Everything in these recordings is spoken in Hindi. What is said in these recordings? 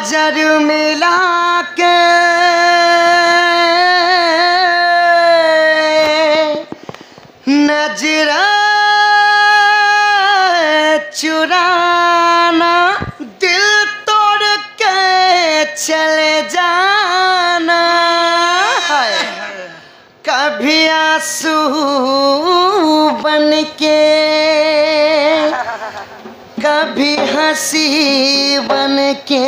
नजर मिला के नजर चुराना, दिल तोड़ के चले जाना, कभी आंसू बन के कभी हंसी बन के,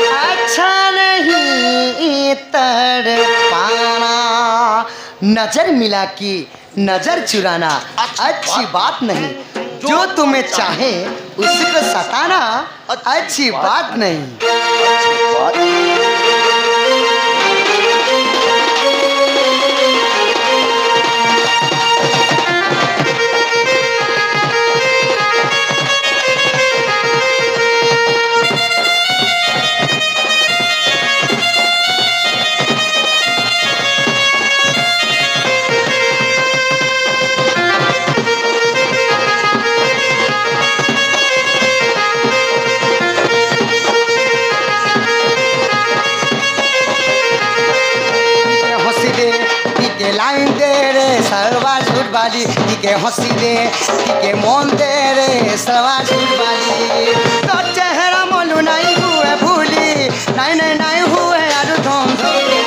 अच्छा नहीं तड़पाना। नजर मिला कि नजर चुराना अच्छी बात नहीं, जो तुम्हें चाहे उसको सताना अच्छी बात नहीं। लाइन दे रे सलवार सूट वाली, के हंसी दे के मन दे रे सलवार सूट वाली। तो चेहरा मोलू नहीं हुए भूली, नहीं नहीं नहीं हुए आलू धोम धोली।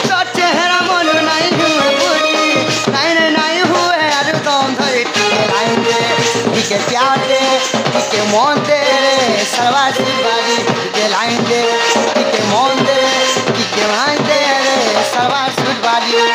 तो चेहरा मोलू नहीं हुए भूली, नहीं नहीं नहीं हुए आलू धोम धोली। के लाइन दे के प्यार दे के मन दे रे सलवार सूट वाली, के लाइन दे के मन दे के लाइन दे रे सलवार सूट वाली।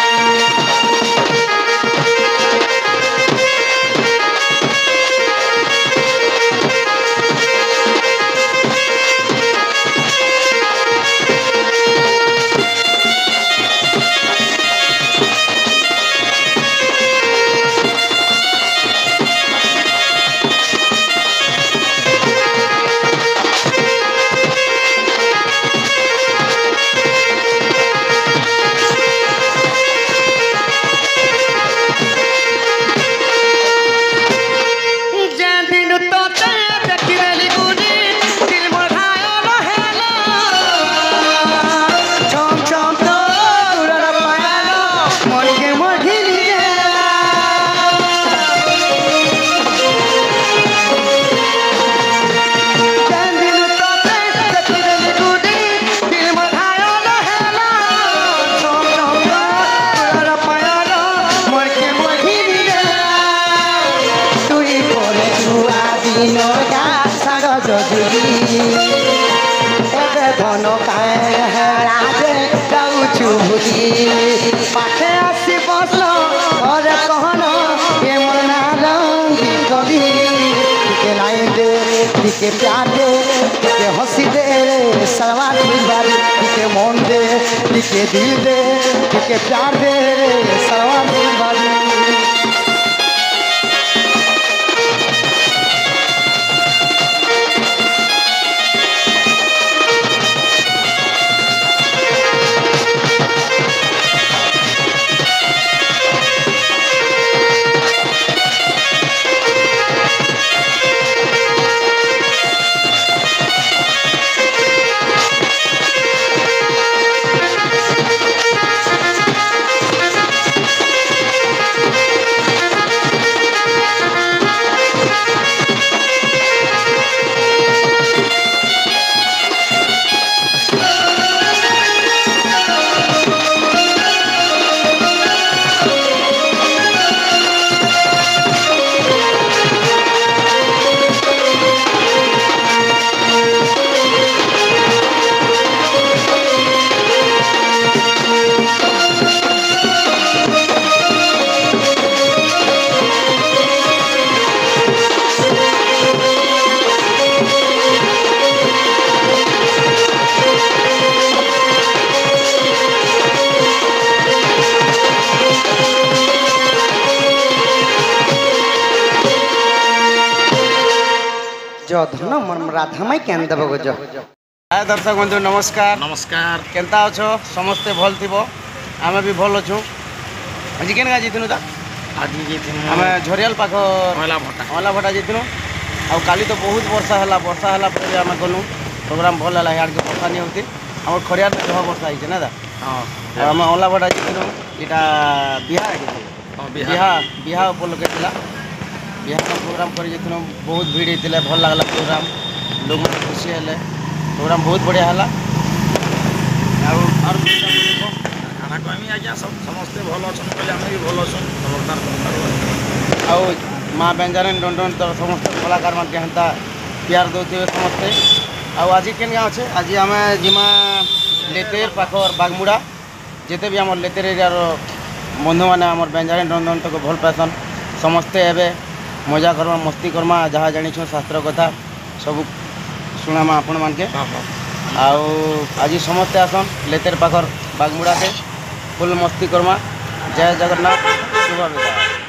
धन काजे जाऊछु भूली, पाखे आसी बसल घरे कहन के मना रंगी गली। के लाइन दे के प्यार दे के हंसी दे सलवार वाली, के मन दे के दिल दे के प्यार दे सलवार वाली। धन मन राधामाई केन देव गज। हाय दर्शक बंधु नमस्कार। नमस्कार, केनता अछो? समस्ते भल थिबो, आमे भी भल अछु। आज केन गा जितनु ता? आज जितनु आमे झरियाल पाखो मला भटा जेतिनो ଆଉ କାଲି ତ ବହୁତ ବର୍ଷା ହେଲା ପରେ ବି ଆମେ ଗଲୁ ପ୍ରୋଗ୍ରାମ ଭଲ ହେଲା ଇଆଡ଼କେ ବର୍ଷା नहीं होती ଆମର ଖରିଆରେ ଜହ ବର୍ଷା ହେଇছে ନା ହଁ ଆଉ ଆମେ ଅଁଲାପଡ଼ା ଯାଇଥିଲୁ ଏଇଟା ବିହା ଉପଲକ୍ଷେ ଥିଲା ବିହା ପ୍ରୋଗ୍ରାମ କରି ଯାଇଥିଲୁ ବହୁତ ଭିଡ଼ ହେଇଥିଲେ ଭଲ ଲାଗଲା ପ୍ରୋଗ୍ରାମ ଲୋକମାନେ ଖୁସି ହେଲେ ପ୍ରୋଗ୍ରାମ ବହୁତ ବଢ଼ିଆ ହେଲା ଆଉ କାଣା କହିମି ଆଜ୍ଞା ସମସ୍ତେ ଭଲ ଅଛନ୍ତି କହିଲେ ଆମେ ବି ଭଲ ଅଛୁ ଆଉ ମା ବେଞ୍ଜାରିନ୍ ଡଣ୍ଡନ ତ ସମସ୍ତେ କଳାକାର ମାନେ ହେନ୍ତା ପ୍ୟାର ଦେଉଥିବେ ସମସ୍ତେ ଆଉ ଆଜି କେନ୍ ଗାଁ ଅଛେ ଆଜି ଆମେ ଯିମା ଲେତେର ପାଖର ବାଗମୁଡ଼ା ଯେତେ ବି ଆମର ଲେତେର ଏରିଆର ବନ୍ଧୁମାନେ ଆମର ବେଞ୍ଜାରିନ୍ ଡଣ୍ଡନ ତାକୁ ଭଲ ପାଏସନ୍ ସମସ୍ତେ ଏବେ ମଜା କର୍ମା ମସ୍ତି କର୍ମା ଯାହା ଜାଣିଛୁ ଶାସ୍ତ୍ର କଥା ସବୁ ଶୁଣାମା ଆପଣମାନକେ ଆଉ ଆଜି ସମସ୍ତେ ଆସନ୍ ଲେତେର ପାଖର ବାଗମୁଡ଼ାକେ ଫୁଲ୍ ମସ୍ତି କର୍ମା ଜୟ ଜଗନ୍ନାଥ ଶୁଭ ବିଦାୟ।